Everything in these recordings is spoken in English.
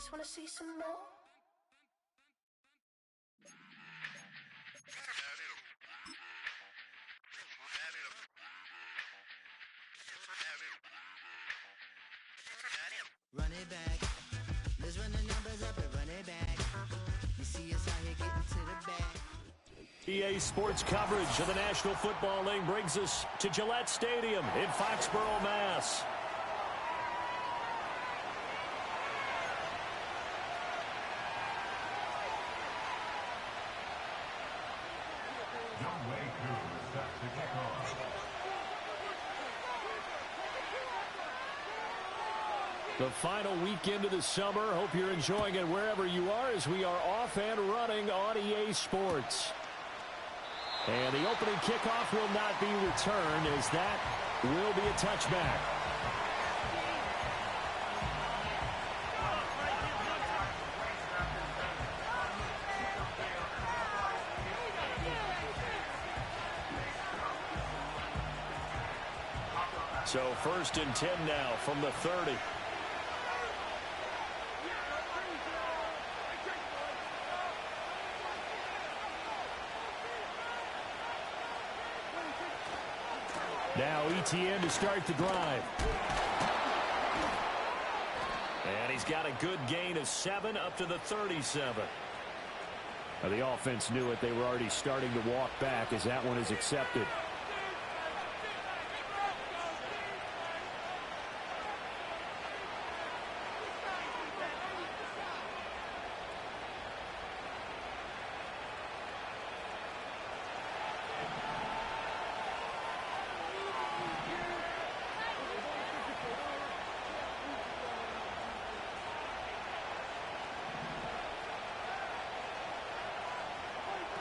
just wanna see some more. Run it back. Let's run the numbers up and run it back. You see us out here getting to the back. EA Sports coverage of the National Football League brings us to Gillette Stadium in Foxborough, Mass. The final weekend of the summer. Hope you're enjoying it wherever you are as we are off and running on EA Sports. And the opening kickoff will not be returned as that will be a touchback. So 1st and 10 now from the 30. Now ETN to start the drive. And he's got a good gain of 7 up to the 37. Now the offense knew it. They were already starting to walk back as that one is accepted.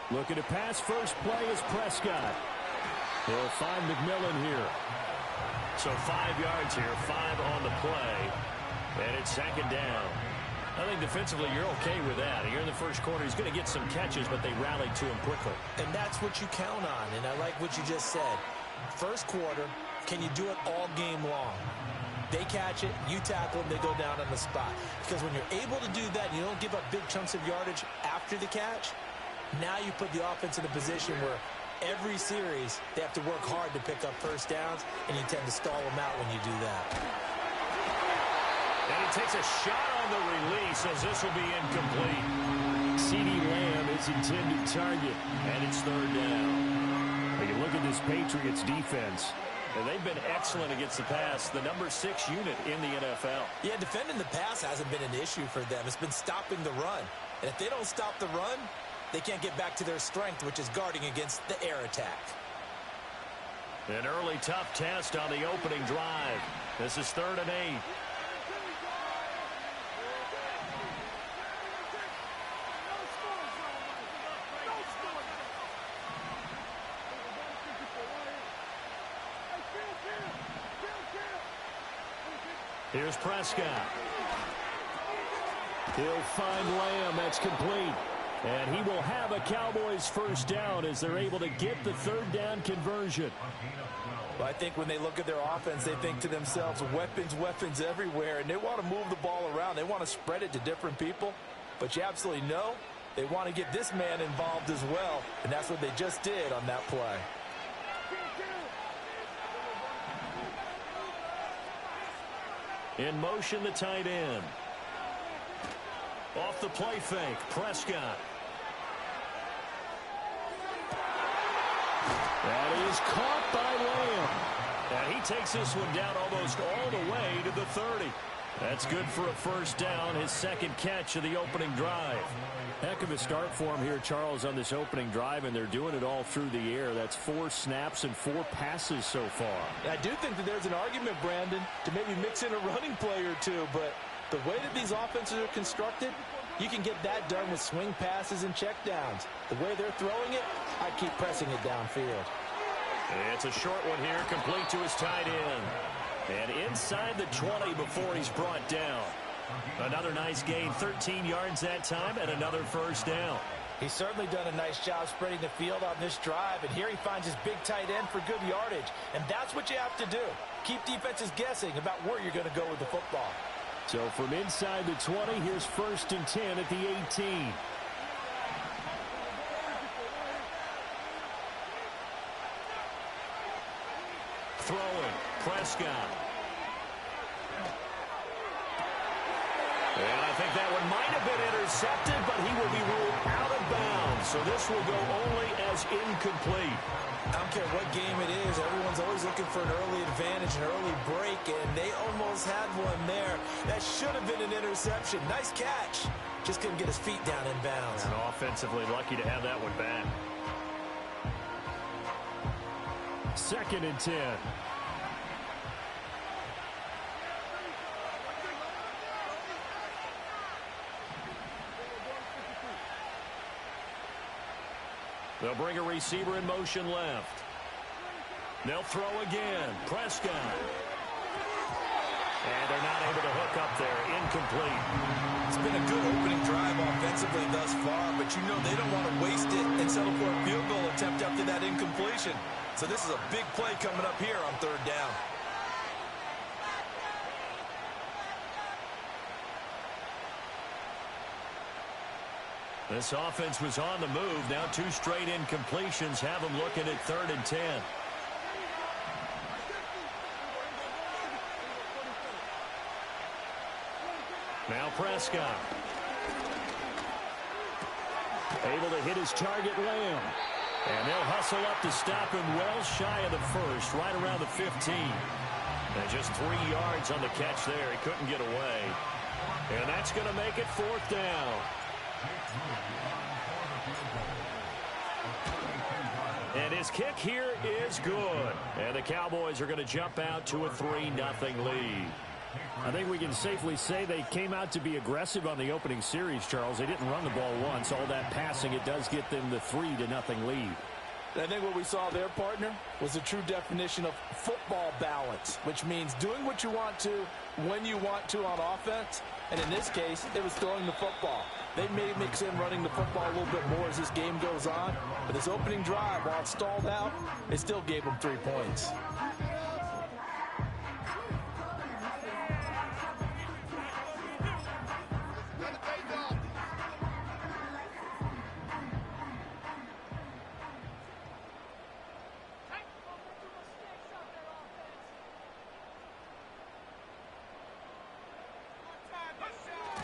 Looking to pass, first play is Prescott. He'll find McMillan here. So 5 yards here, 5 on the play. And it's 2nd down. I think defensively you're okay with that. Here in the first quarter, he's going to get some catches, but they rallied to him quickly. And that's what you count on, and I like what you just said. First quarter, can you do it all game long? They catch it, you tackle them, they go down on the spot. Because when you're able to do that, and you don't give up big chunks of yardage after the catch, now you put the offense in a position where every series they have to work hard to pick up first downs, and you tend to stall them out when you do that. And he takes a shot on the release as this will be incomplete. CeeDee Lamb is intended target, and it's 3rd down. When you look at this Patriots defense, and they've been excellent against the pass, the number 6 unit in the NFL. Yeah, defending the pass hasn't been an issue for them. It's been stopping the run. And if they don't stop the run, they can't get back to their strength, which is guarding against the air attack. An early tough test on the opening drive. This is 3rd and 8. Here's Prescott. He'll find Lamb. That's complete. And he will have a Cowboys first down as they're able to get the 3rd down conversion. Well, I think when they look at their offense, they think to themselves, weapons, weapons everywhere, and they want to move the ball around. They want to spread it to different people. But you absolutely know they want to get this man involved as well, and that's what they just did on that play. In motion, the tight end. Off the play fake, Prescott. That is caught by Lamb. And he takes this one down almost all the way to the 30. That's good for a first down, his 2nd catch of the opening drive. Heck of a start for him here, Charles, on this opening drive, and they're doing it all through the air. That's 4 snaps and 4 passes so far. I do think that there's an argument, Brandon, to maybe mix in a running play or two, but the way that these offenses are constructed, you can get that done with swing passes and checkdowns. The way they're throwing it, I keep pressing it downfield. It's a short one here, complete to his tight end. And inside the 20 before he's brought down. Another nice gain, 13 yards that time, and another first down. He's certainly done a nice job spreading the field on this drive, and here he finds his big tight end for good yardage. And that's what you have to do. Keep defenses guessing about where you're going to go with the football. So from inside the 20, here's 1st and 10 at the 18. Throwing, Prescott. And I think that one might have been intercepted, but he will be ruled out of bounds. So this will go only as incomplete. I don't care what game it is. Everyone's always looking for an early advantage, an early break, and they almost had one there. That should have been an interception. Nice catch. Just couldn't get his feet down in bounds. And offensively lucky to have that one back. 2nd and 10. They'll bring a receiver in motion left. They'll throw again. Prescott. And they're not able to hook up there. Incomplete. It's been a good opening drive offensively thus far, but you know they don't want to waste it and settle for a field goal attempt after that incompletion. So this is a big play coming up here on 3rd down. This offense was on the move. Now 2 straight incompletions have them looking at 3rd and 10. Now Prescott. Able to hit his target, Lamb. And they'll hustle up to stop him well shy of the 1st, right around the 15. And just 3 yards on the catch there. He couldn't get away. And that's going to make it 4th down. And his kick here is good. And the Cowboys are going to jump out to a 3-0 lead. I think we can safely say they came out to be aggressive on the opening series, Charles. They didn't run the ball once. All that passing, it does get them the 3-0 lead. I think what we saw there, partner, was a true definition of football balance, which means doing what you want to when you want to on offense. And in this case, it was throwing the football. They may mix in running the football a little bit more as this game goes on. But this opening drive, while it stalled out, it still gave them 3 points.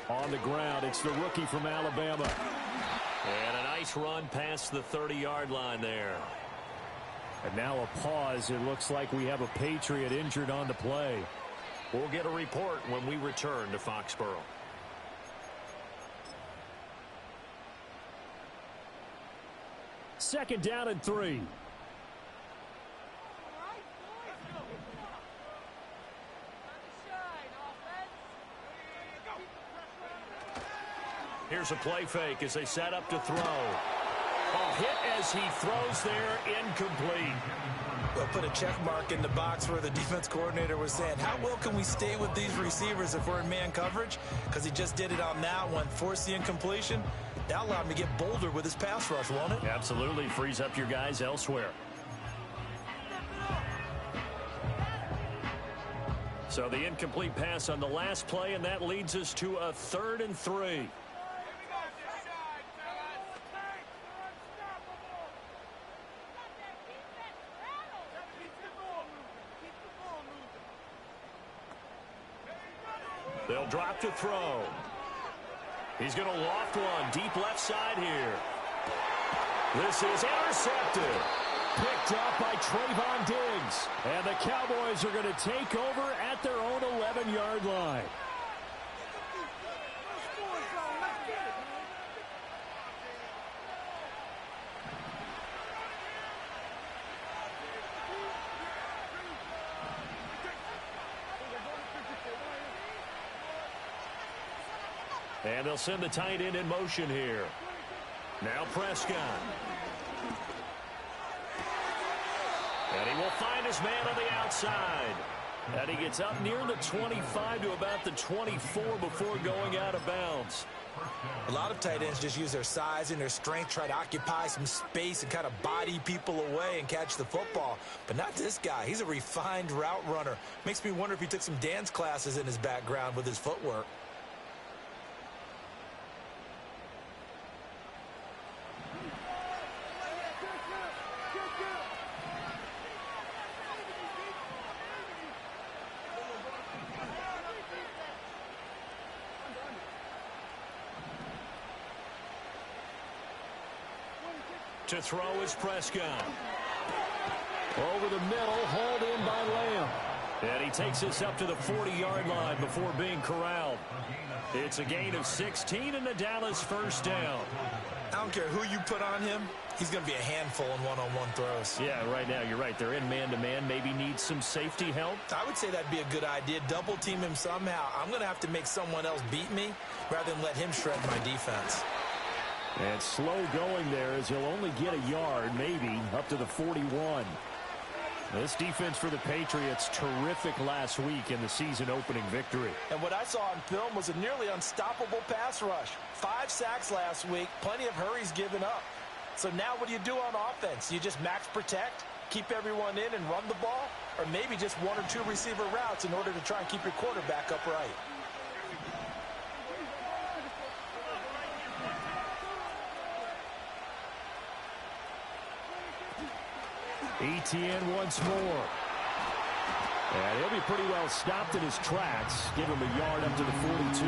On the ground, it's the rookie from Alabama. And a nice run past the 30-yard line there. And now a pause. It looks like we have a Patriot injured on the play. We'll get a report when we return to Foxborough. Second down and 3. Here's a play fake as they set up to throw. A hit as he throws there, incomplete. They'll put a check mark in the box where the defense coordinator was saying, how well can we stay with these receivers if we're in man coverage? Because he just did it on that one, forced the incompletion. That allowed him to get bolder with his pass rush, won't it? Absolutely, frees up your guys elsewhere. So the incomplete pass on the last play, and that leads us to a 3rd and 3. They'll drop to throw. He's going to loft one deep left side here. This is intercepted. Picked up by Trayvon Diggs. And the Cowboys are going to take over at their own 11-yard line. And they'll send the tight end in motion here. Now Prescott. And he will find his man on the outside. And he gets up near the 25 to about the 24 before going out of bounds. A lot of tight ends just use their size and their strength, try to occupy some space and kind of body people away and catch the football. But not this guy. He's a refined route runner. Makes me wonder if he took some dance classes in his background with his footwork. To throw is Prescott. Over the middle, hauled in by Lamb. And he takes us up to the 40-yard line before being corralled. It's a gain of 16 and a Dallas first down. I don't care who you put on him. He's going to be a handful in one-on-one throws. Yeah, right now, you're right. They're in man-to-man. Maybe needs some safety help. I would say that'd be a good idea. Double team him somehow. I'm going to have to make someone else beat me rather than let him shred my defense. And slow going there as he'll only get a yard, maybe, up to the 41. This defense for the Patriots, terrific last week in the season-opening victory. And what I saw on film was a nearly unstoppable pass rush. 5 sacks last week, plenty of hurries given up. So now what do you do on offense? You just max protect, keep everyone in and run the ball? Or maybe just 1 or 2 receiver routes in order to try and keep your quarterback upright? Etienne once more. And he'll be pretty well stopped in his tracks. Give him a yard up to the 42.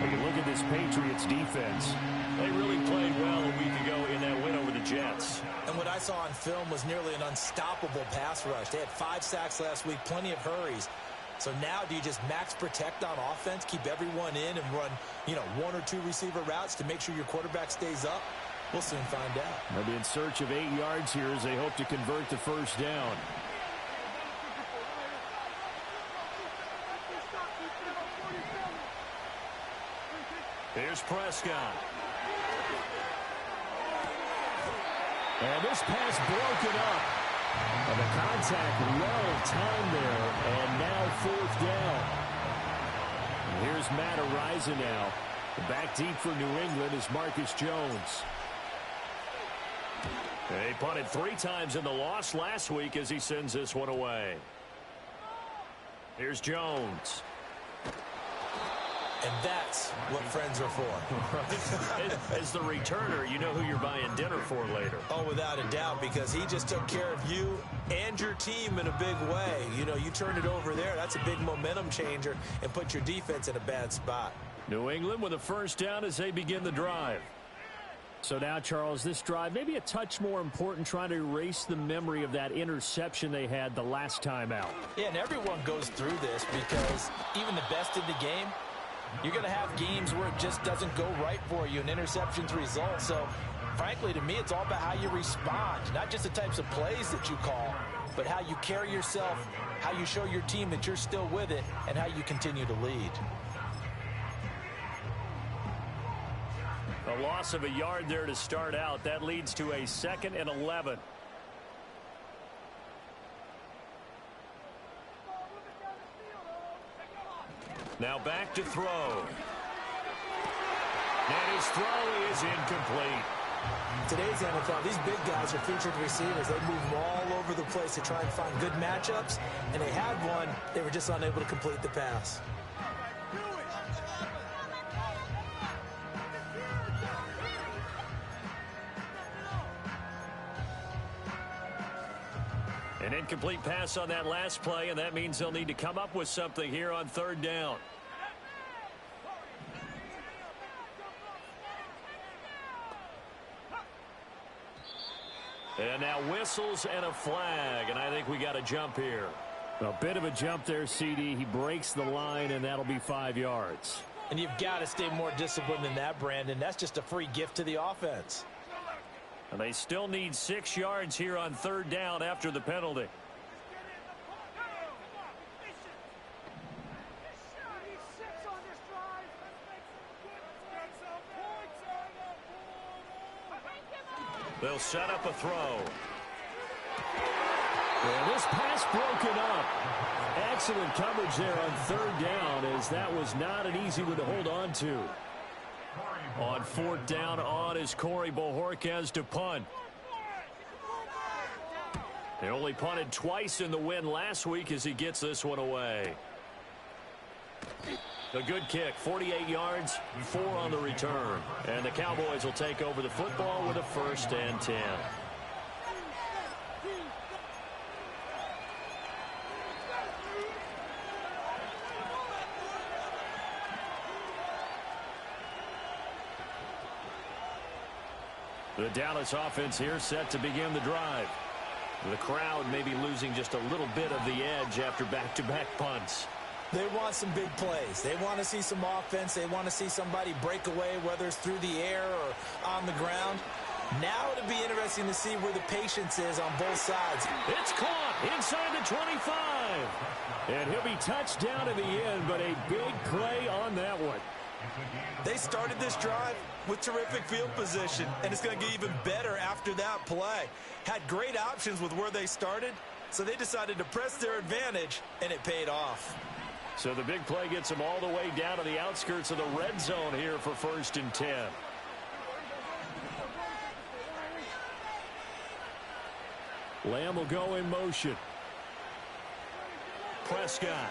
When you look at this Patriots defense, they really played well a week ago in that win over the Jets. And what I saw on film was nearly an unstoppable pass rush. They had 5 sacks last week, plenty of hurries. So now do you just max protect on offense, keep everyone in and run, 1 or 2 receiver routes to make sure your quarterback stays up? We'll soon find out. They'll be in search of 8 yards here as they hope to convert the first down. Here's Prescott. And this pass broken up. And the contact well timed there. And now 4th down. And here's Matt Araiza now. Back deep for New England is Marcus Jones. They punted 3 times in the loss last week as he sends this one away. Here's Jones. And that's what friends are for. As the returner, you know who you're buying dinner for later. Oh, without a doubt, because he just took care of you and your team in a big way. You turn it over there, that's a big momentum changer and put your defense in a bad spot. New England with a first down as they begin the drive. So now, Charles, this drive maybe a touch more important, trying to erase the memory of that interception they had the last time out. Yeah, and everyone goes through this because even the best in the game, you're going to have games where it just doesn't go right for you, and interceptions result. So, frankly, to me, it's all about how you respond, not just the types of plays that you call, but how you carry yourself, how you show your team that you're still with it, and how you continue to lead. A loss of a yard there to start out. That leads to a 2nd and 11. Now back to throw. And his throw is incomplete. Today's NFL, these big guys are featured receivers. They move all over the place to try and find good matchups, and they had one. They were just unable to complete the pass. An incomplete pass on that last play, and that means they'll need to come up with something here on 3rd down. And now whistles and a flag, and I think we got a jump here. A bit of a jump there, CD. He breaks the line, and that'll be 5 yards. And you've got to stay more disciplined than that, Brandon. That's just a free gift to the offense. And they still need 6 yards here on 3rd down after the penalty. They'll set up a throw. And this pass broken up. Excellent coverage there on 3rd down, as that was not an easy one to hold on to. On 4th down on is Corey Bojorquez to punt. He only punted twice in the win last week as he gets this one away. A good kick, 48 yards, 4 on the return. And the Cowboys will take over the football with a 1st and 10. The Dallas offense here set to begin the drive. The crowd may be losing just a little bit of the edge after back-to-back punts. They want some big plays. They want to see some offense. They want to see somebody break away, whether it's through the air or on the ground. Now it'll be interesting to see where the patience is on both sides. It's caught inside the 25. And he'll be touched down in the end, but a big play on that one. They started this drive with terrific field position, and it's going to get even better after that play. Had great options with where they started, so they decided to press their advantage, and it paid off. So the big play gets them all the way down to the outskirts of the red zone here for 1st and 10. Lamb will go in motion. Prescott.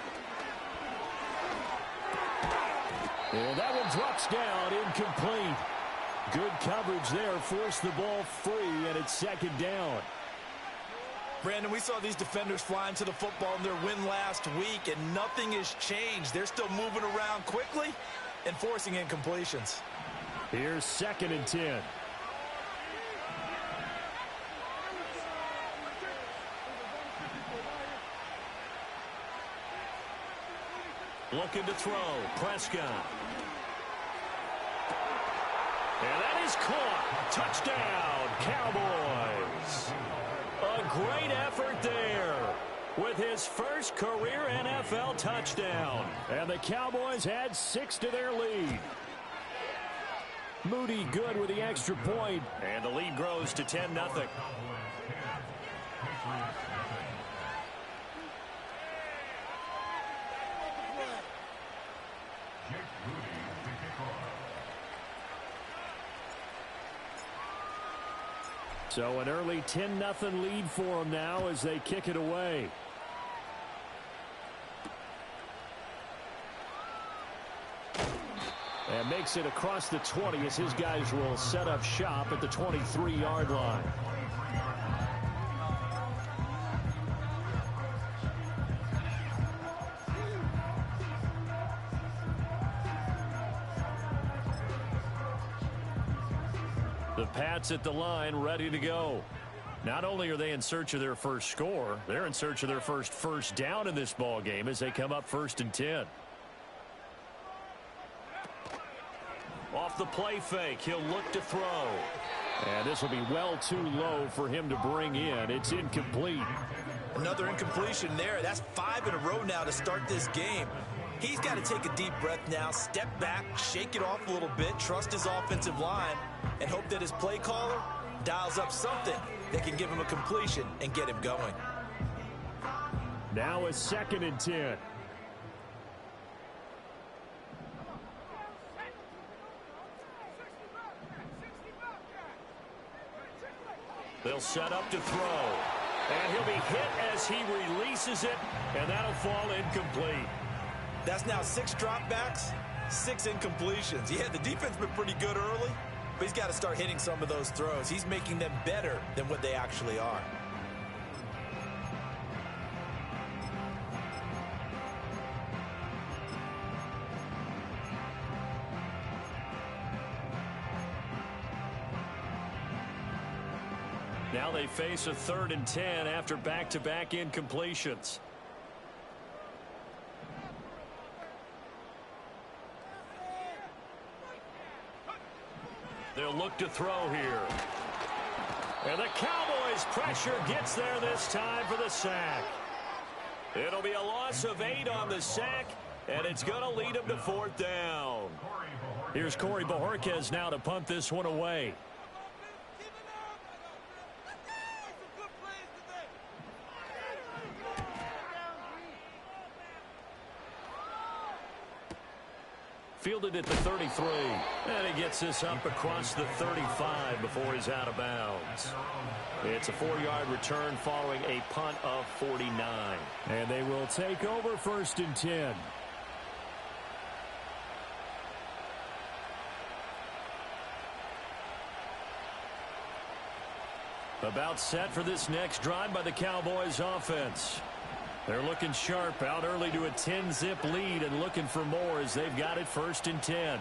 And that one drops down, incomplete. Good coverage there, forced the ball free, and it's 2nd down. Brandon, we saw these defenders fly into the football in their win last week, and nothing has changed. They're still moving around quickly and forcing incompletions. Here's 2nd and 10. Looking to throw. Prescott. And that is caught. Touchdown, Cowboys. A great effort there with his first career NFL touchdown. And the Cowboys add 6 to their lead. Moody good with the extra point. And the lead grows to 10-0. So an early 10-0 lead for them now as they kick it away. And makes it across the 20 as his guys will set up shop at the 23-yard line. The Pats at the line, ready to go. Not only are they in search of their first score, they're in search of their first down in this ball game as they come up 1st and 10. Off the play fake, he'll look to throw. And this will be well too low for him to bring in. It's incomplete. Another incompletion there. That's 5 in a row now to start this game. He's got to take a deep breath now, step back, shake it off a little bit, trust his offensive line, and hope that his play caller dials up something that can give him a completion and get him going. Now a 2nd and 10. They'll set up to throw. And he'll be hit as he releases it, and that'll fall incomplete. That's now 6 dropbacks, 6 incompletions. Yeah, the defense been pretty good early, but he's got to start hitting some of those throws. He's making them better than what they actually are. Now they face a 3rd and 10 after back-to-back incompletions. They'll look to throw here. And the Cowboys' pressure gets there this time for the sack. It'll be a loss of 8 on the sack, and it's going to lead them to 4th down. Here's Corey Bojorquez now to punt this one away. Fielded at the 33. And he gets this up across the 35 before he's out of bounds. It's a 4-yard return following a punt of 49. And they will take over 1st and 10. About set for this next drive by the Cowboys offense. They're looking sharp, out early to a 10-zip lead and looking for more as they've got it 1st and 10.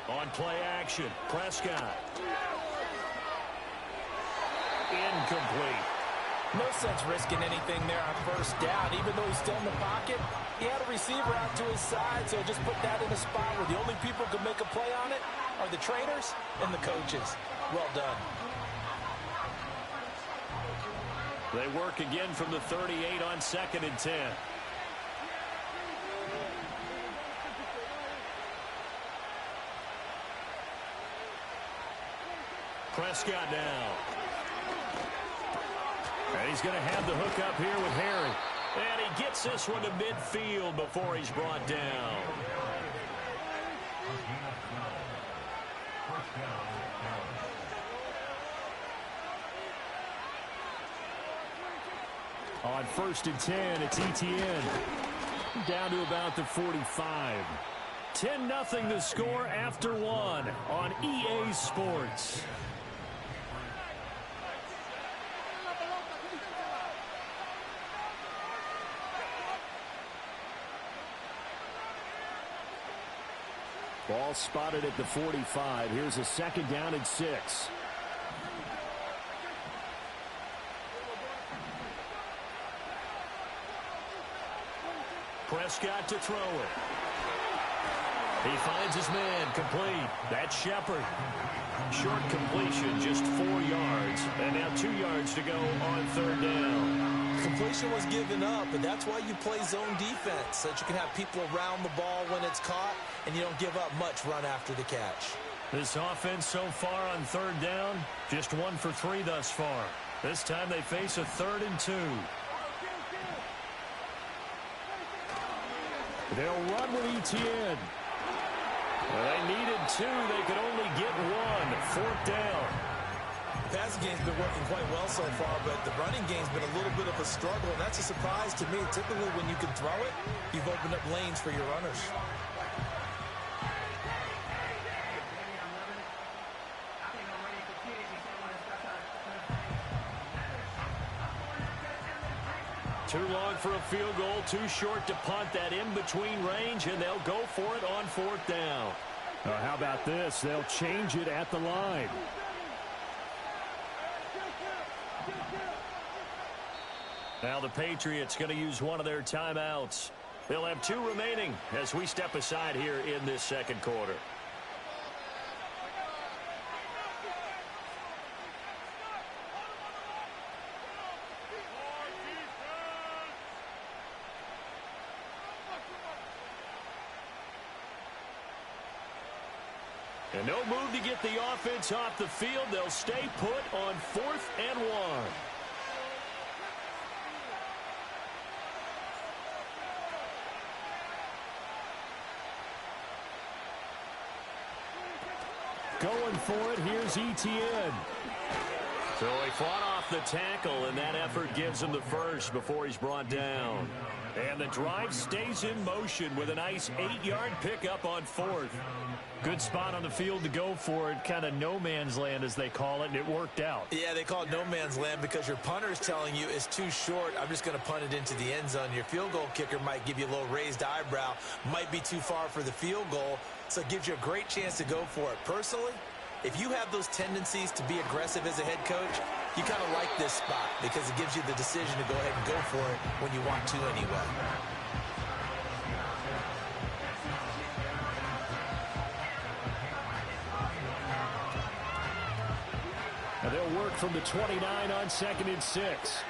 On play action, Prescott. Incomplete. No sense risking anything there on 1st down. Even though he's still in the pocket, he had a receiver out to his side, so just put that in a spot where the only people who can make a play on it are the trainers and the coaches. Well done. They work again from the 38 on 2nd and 10. Prescott now. And he's going to have the hook up here with Harry. And he gets this one to midfield before he's brought down. On 1st and 10, it's Etienne. Down to about the 45. 10-0 the score after 1 on EA Sports. Ball spotted at the 45. Here's a 2nd down and 6. Prescott to throw it. He finds his man, complete. That's Shepard. Short completion, just 4 yards. And now 2 yards to go on 3rd down. Completion was given up, but that's why you play zone defense, so that you can have people around the ball when it's caught, and you don't give up much run after the catch. This offense so far on 3rd down, just 1 for 3 thus far. This time they face a 3rd and 2. They'll run with Etienne. Well, they needed 2. They could only get 1. 4th down. The passing game's been working quite well so far, but the running game's been a little bit of a struggle, and that's a surprise to me. Typically, when you can throw it, you've opened up lanes for your runners. Too long for a field goal, too short to punt that in-between range, and they'll go for it on 4th down. How about this? They'll change it at the line. Now the Patriots going to use one of their timeouts. They'll have 2 remaining as we step aside here in this 2nd quarter. And no move to get the offense off the field. They'll stay put on 4th and 1. Going for it, here's Etienne. So he fought off the tackle, and that effort gives him the first before he's brought down. And the drive stays in motion with a nice 8-yard pickup on 4th. Good spot on the field to go for it. Kind of no man's land, as they call it, and it worked out. Yeah, they call it no man's land because your punter is telling you it's too short. I'm just going to punt it into the end zone. Your field goal kicker might give you a little raised eyebrow, might be too far for the field goal, so it gives you a great chance to go for it. Personally, if you have those tendencies to be aggressive as a head coach, you kind of like this spot because it gives you the decision to go ahead and go for it when you want to anyway. And they'll work from the 29 on 2nd and 6.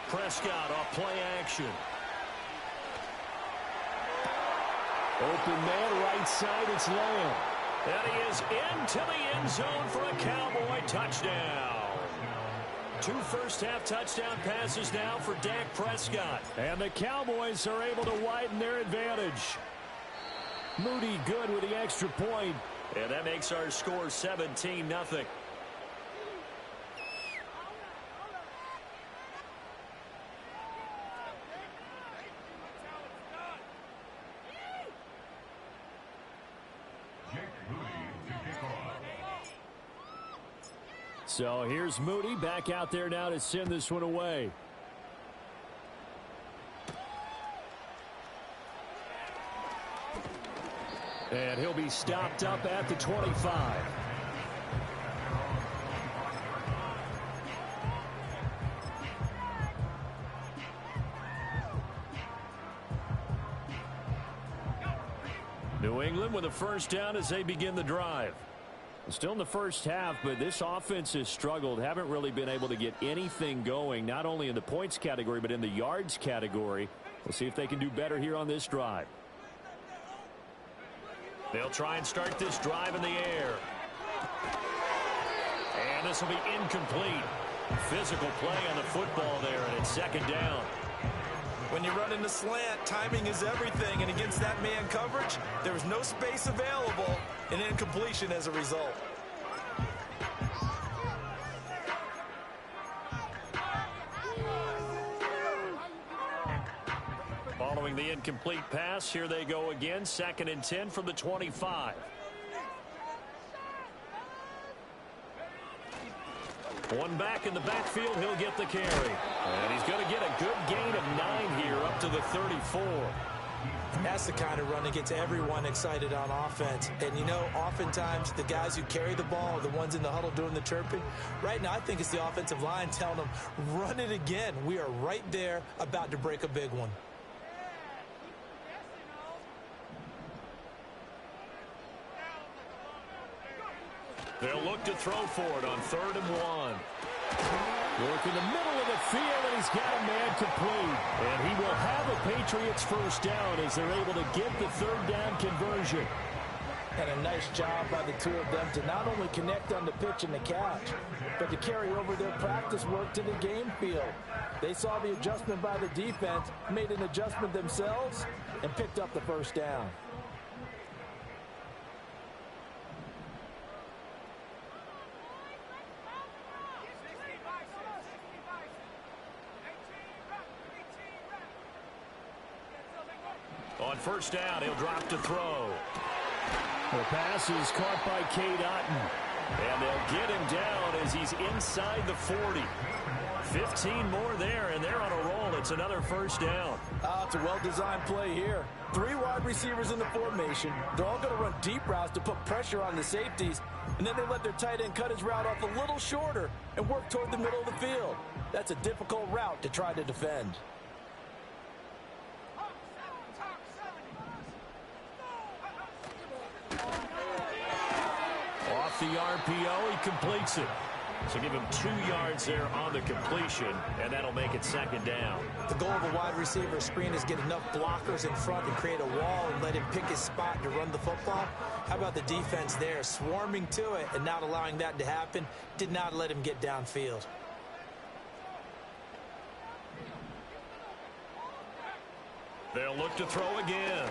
Prescott off play action. Open man, right side, it's Lamb. And he is into the end zone for a Cowboy touchdown. 2 first-half touchdown passes now for Dak Prescott. And the Cowboys are able to widen their advantage. Moody good with the extra point. And that makes our score 17-0. So here's Moody back out there now to send this one away. And he'll be stopped up at the 25. New England with a first down as they begin the drive. Still in the first half, but this offense has struggled. Haven't really been able to get anything going, not only in the points category, but in the yards category. We'll see if they can do better here on this drive. They'll try and start this drive in the air. And this will be incomplete. Physical play on the football there, and it's second down. When you run in the slant, timing is everything, and against that man coverage, there was no space available, and incompletion as a result. Following the incomplete pass, here they go again, 2nd and 10 from the 25. One back in the backfield, he'll get the carry. And he's going to get a good gain of 9 here up to the 34. That's the kind of run that gets everyone excited on offense. And, you know, oftentimes the guys who carry the ball are the ones in the huddle doing the chirping. Right now, I think it's the offensive line telling them, run it again. We are right there about to break a big one. They'll look to throw for it on 3rd and 1. Work in the middle of the field, and he's got a man complete. And he will have a Patriots first down as they're able to get the 3rd down conversion. And a nice job by the two of them to not only connect on the pitch and the catch, but to carry over their practice work to the game field. They saw the adjustment by the defense, made an adjustment themselves, and picked up the first down. On first down, he'll drop to throw. The pass is caught by Cade Otton. And they'll get him down as he's inside the 40. 15 more there, and they're on a roll. It's another first down. It's a well-designed play here. 3 wide receivers in the formation. They're all going to run deep routes to put pressure on the safeties, and then they let their tight end cut his route off a little shorter and work toward the middle of the field. That's a difficult route to try to defend. Off the RPO, he completes it. So give him 2 yards there on the completion, and that'll make it second down. The goal of a wide receiver screen is get enough blockers in front and create a wall and let him pick his spot to run the football. How about the defense there, swarming to it and not allowing that to happen? Did not let him get downfield. They'll look to throw again.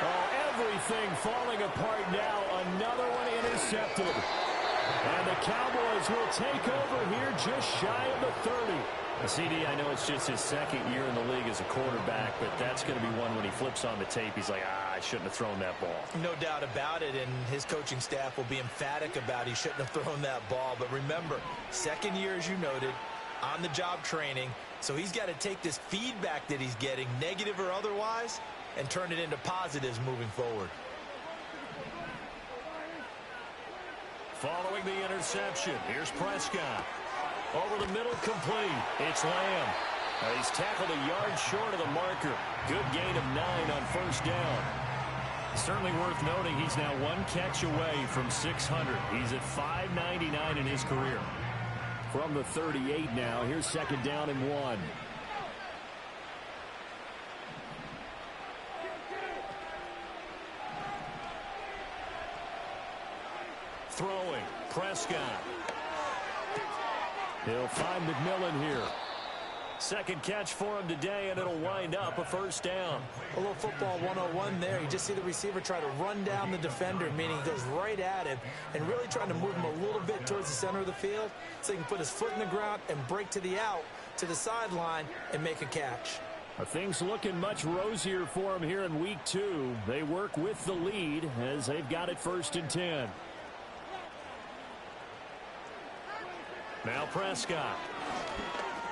Oh, everything falling apart now. Another one intercepted. And the Cowboys will take over here just shy of the 30. CD, I know it's just his 2nd year in the league as a quarterback, but that's going to be one when he flips on the tape. He's like, I shouldn't have thrown that ball. No doubt about it, and his coaching staff will be emphatic about he shouldn't have thrown that ball. But remember, 2nd year, as you noted, on-the-job training. So he's got to take this feedback that he's getting, negative or otherwise, and turn it into positives moving forward. Following the interception, here's Prescott. Over the middle, complete. It's Lamb. He's tackled a yard short of the marker. Good gain of 9 on first down. Certainly worth noting he's now 1 catch away from 600. He's at 599 in his career. From the 38 now, here's 2nd down and 1. throwing. Prescott. He'll find McMillan here. Second catch for him today, and it'll wind up a first down. A little football 101 there. You just see the receiver try to run down the defender, meaning he goes right at him and really trying to move him a little bit towards the center of the field so he can put his foot in the ground and break to the out, to the sideline, and make a catch. Things looking much rosier for him here in week 2. They work with the lead as they've got it 1st and 10. Now Prescott.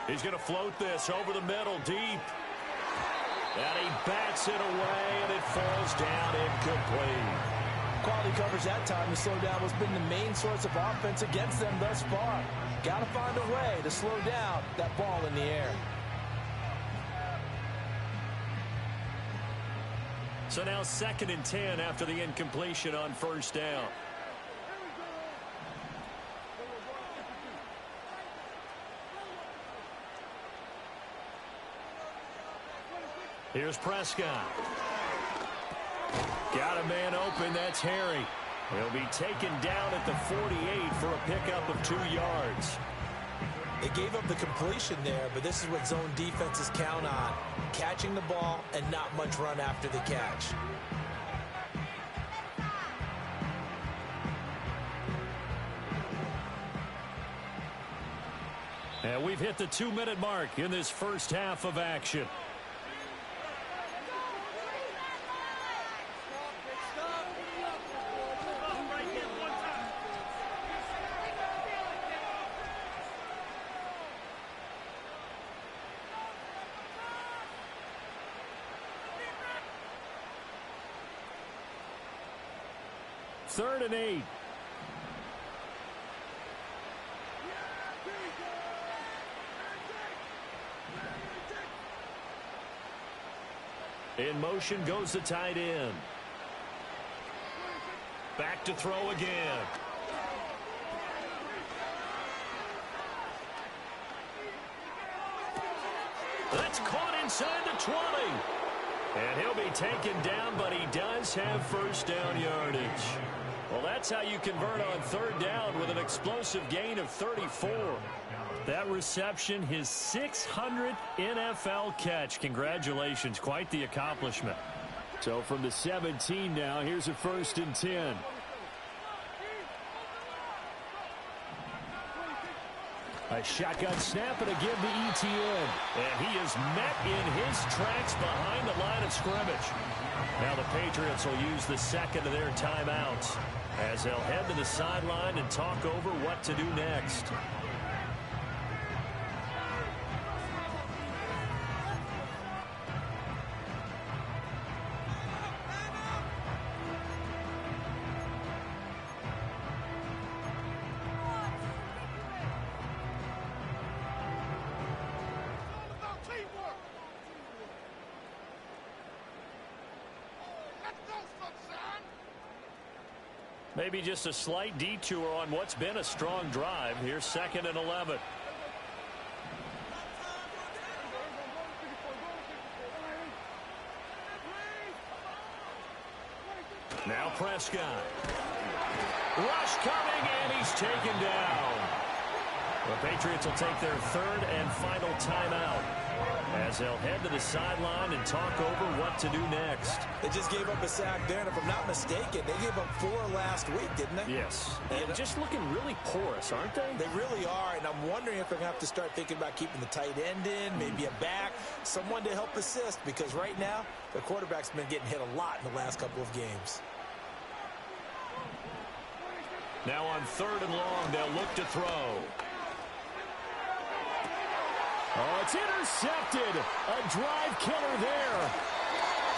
He's going to float this over the middle, deep. And he bats it away, and it falls down incomplete. Quality coverage that time to slow down has been the main source of offense against them thus far. Got to find a way to slow down that ball in the air. So now 2nd and 10 after the incompletion on 1st down. Here's Prescott. Got a man open. That's Harry. He'll be taken down at the 48 for a pickup of 2 yards. They gave up the completion there, but this is what zone defenses count on. Catching the ball and not much run after the catch. And we've hit the 2-minute mark in this first half of action. Third and 8. In motion goes the tight end. Back to throw again. That's caught inside the 20. And he'll be taken down, but he does have first down yardage. Well, that's how you convert on 3rd down with an explosive gain of 34. That reception, his 600th NFL catch. Congratulations. Quite the accomplishment. So from the 17 now, here's a 1st and 10. A shotgun snap and a give to Etienne. And he is met in his tracks behind the line of scrimmage. Now the Patriots will use the 2nd of their timeouts as they'll head to the sideline and talk over what to do next. Maybe just a slight detour on what's been a strong drive. Here's 2nd and 11. Now Prescott. Rush coming, and he's taken down. The Patriots will take their 3rd and final timeout as they'll head to the sideline and talk over what to do next. They just gave up a sack there, and if I'm not mistaken, they gave up 4 last week, didn't they? Yes. And just looking really porous, aren't they? They really are, and I'm wondering if they're going to have to start thinking about keeping the tight end in, maybe a back, someone to help assist, because right now, the quarterback's been getting hit a lot in the last couple of games. Now on 3rd and long, they'll look to throw. Oh, it's intercepted. A drive killer there.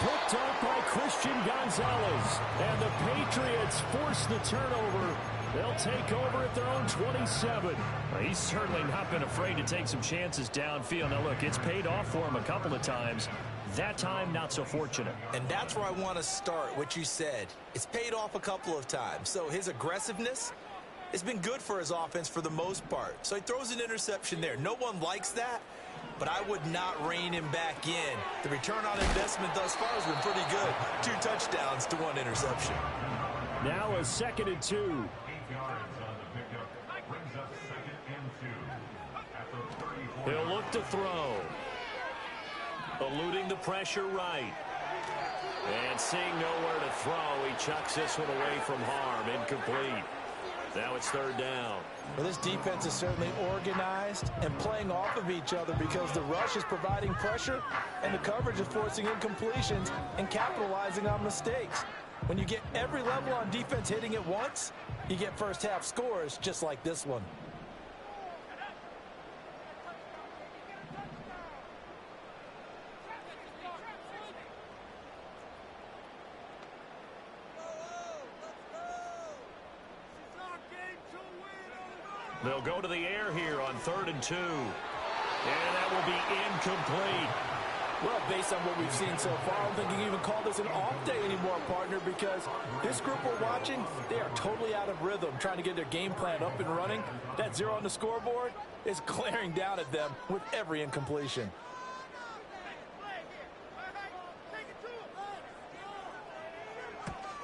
Picked up by Christian Gonzalez. And the Patriots force the turnover. They'll take over at their own 27. Well, he's certainly not been afraid to take some chances downfield. Now, look, it's paid off for him a couple of times. That time, not so fortunate. And that's where I want to start, what you said. It's paid off a couple of times. So his aggressiveness has been good for his offense for the most part. So he throws an interception there. No one likes that, but I would not rein him back in. The return on investment thus far has been pretty good. 2 touchdowns to 1 interception. Now a 2nd and 2. He'll look to throw. Eluding the pressure right. And seeing nowhere to throw, he chucks this one away from harm. Incomplete. Now it's third down. Well, this defense is certainly organized and playing off of each other because the rush is providing pressure and the coverage is forcing incompletions and capitalizing on mistakes. When you get every level on defense hitting at once, you get first half scores just like this one. They'll go to the air here on 3rd and 2. And that will be incomplete. Well, based on what we've seen so far, I don't think you can even call this an off day anymore, partner, because this group we're watching, they are totally out of rhythm, trying to get their game plan up and running. That 0 on the scoreboard is glaring down at them with every incompletion.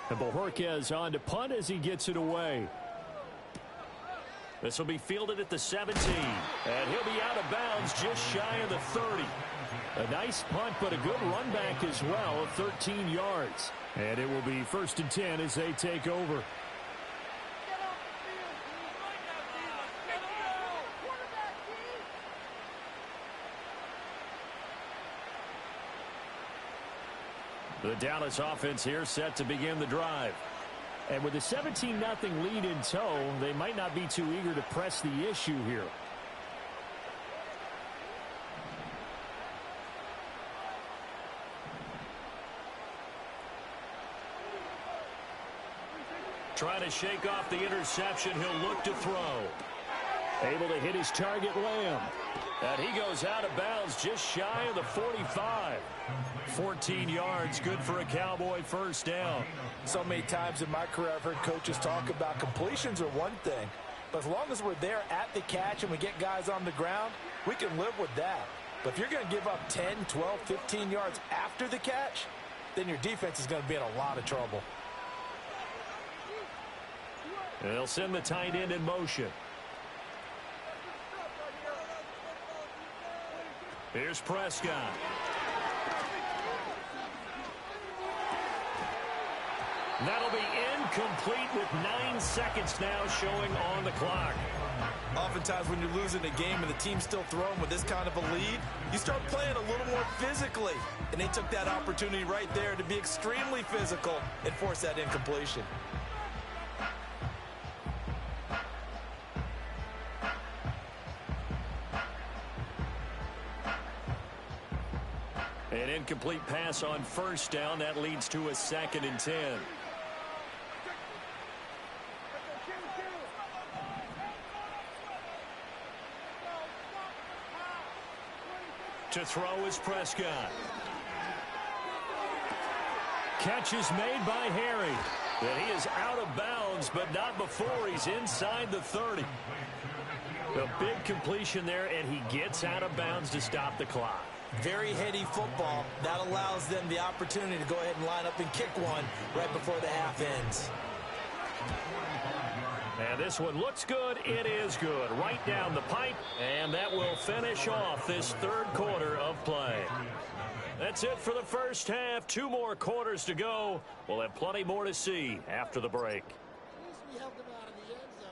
And Bojorquez on to punt as he gets it away. This will be fielded at the 17. And he'll be out of bounds just shy of the 30. A nice punt, but a good run back as well of 13 yards. And it will be 1st and 10 as they take over. The Dallas offense here set to begin the drive. And with a 17-0 lead in tow, they might not be too eager to press the issue here. Trying to shake off the interception. He'll look to throw. Able to hit his target, Lamb. And he goes out of bounds just shy of the 45. 14 yards, good for a Cowboy first down. So many times in my career I've heard coaches talk about completions are one thing, but as long as we're there at the catch and we get guys on the ground, we can live with that. But if you're going to give up 10, 12, 15 yards after the catch, then your defense is going to be in a lot of trouble. They'll send the tight end in motion. Here's Prescott. That'll be incomplete with 9 seconds now showing on the clock. Oftentimes when you're losing a game and the team's still throwing with this kind of a lead, you start playing a little more physically. And they took that opportunity right there to be extremely physical and force that incompletion. An incomplete pass on first down. That leads to a 2nd and 10. To throw is Prescott. Catch is made by Harry. And he is out of bounds, but not before he's inside the 30. A big completion there, and he gets out of bounds to stop the clock. Very heady football. That allows them the opportunity to go ahead and line up and kick one right before the half ends. And this one looks good. It is good. Right down the pipe. And that will finish off this 3rd quarter of play. That's it for the first half. 2 more quarters to go. We'll have plenty more to see after the break. At least we helped them out in the end zone.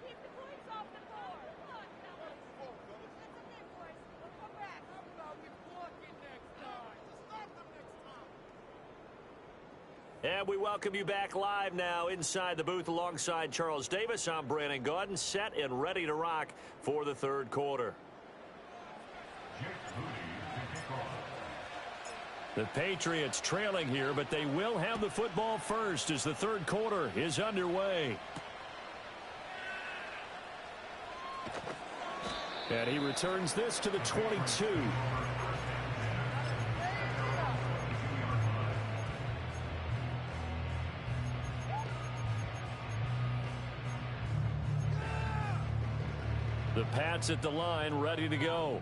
Keep the points off the board. Come on, fellas. That's okay, boys. We'll come back. How about we block it next time? Just stop them next time. And we welcome you back live now inside the booth alongside Charles Davis. I'm Brandon Gaudin, set and ready to rock for the 3rd quarter. The Patriots trailing here, but they will have the football first as the 3rd quarter is underway. And he returns this to the 22. The Pats at the line, ready to go.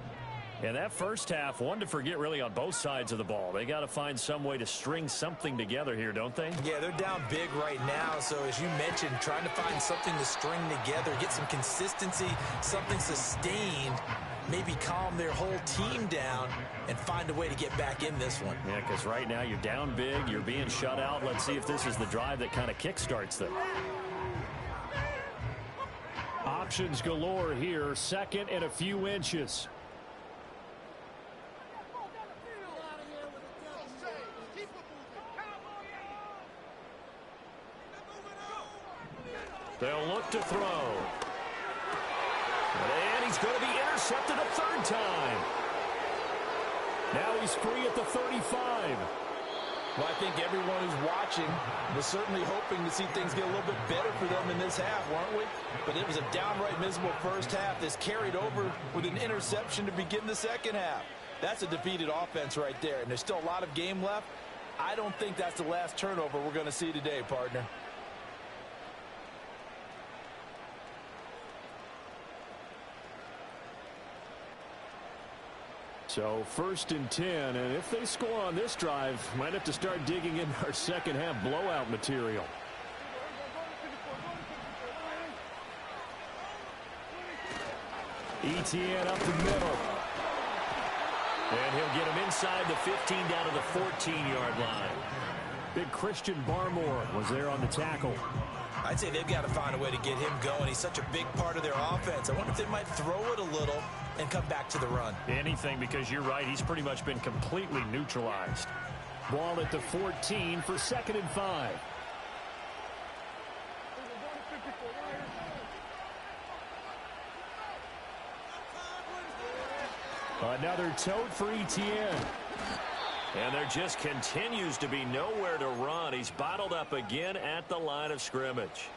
And that first half, one to forget really on both sides of the ball. They got to find some way to string something together here, don't they? Yeah, they're down big right now. So as you mentioned, trying to find something to string together, get some consistency, something sustained, maybe calm their whole team down and find a way to get back in this one. Yeah, because right now you're down big, you're being shut out. Let's see if this is the drive that kind of kickstarts them. Options galore here, second and a few inches. They'll look to throw. And he's going to be intercepted a third time. Now he's free at the 35. Well, I think everyone who's watching was certainly hoping to see things get a little bit better for them in this half, weren't we? But it was a downright miserable first half that's carried over with an interception to begin the second half. That's a defeated offense right there, and there's still a lot of game left. I don't think that's the last turnover we're going to see today, partner. So first and 10, and if they score on this drive, might have to start digging into our second half blowout material. Etienne up the middle. And he'll get him inside the 15 down to the 14-yard line. Big Christian Barmore was there on the tackle. I'd say they've got to find a way to get him going. He's such a big part of their offense. I wonder if they might throw it a little and come back to the run. Anything, because you're right, he's pretty much been completely neutralized. Ball at the 14 for 2nd and 5. Another tote for Etienne. And there just continues to be nowhere to run. He's bottled up again at the line of scrimmage.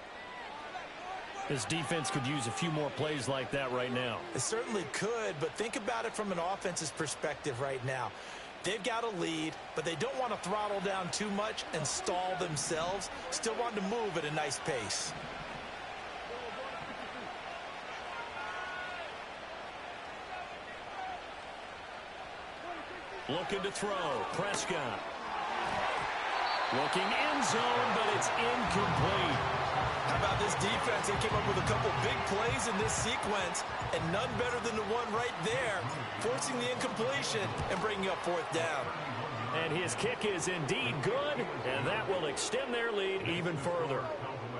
This defense could use a few more plays like that right now. It certainly could, but think about it from an offense's perspective right now. They've got a lead, but they don't want to throttle down too much and stall themselves. Still want to move at a nice pace. Looking to throw. Prescott. Looking end zone, but it's incomplete. How about this defense? They came up with a couple big plays in this sequence, and none better than the one right there, forcing the incompletion and bringing up 4th down. And his kick is indeed good, and that will extend their lead even further.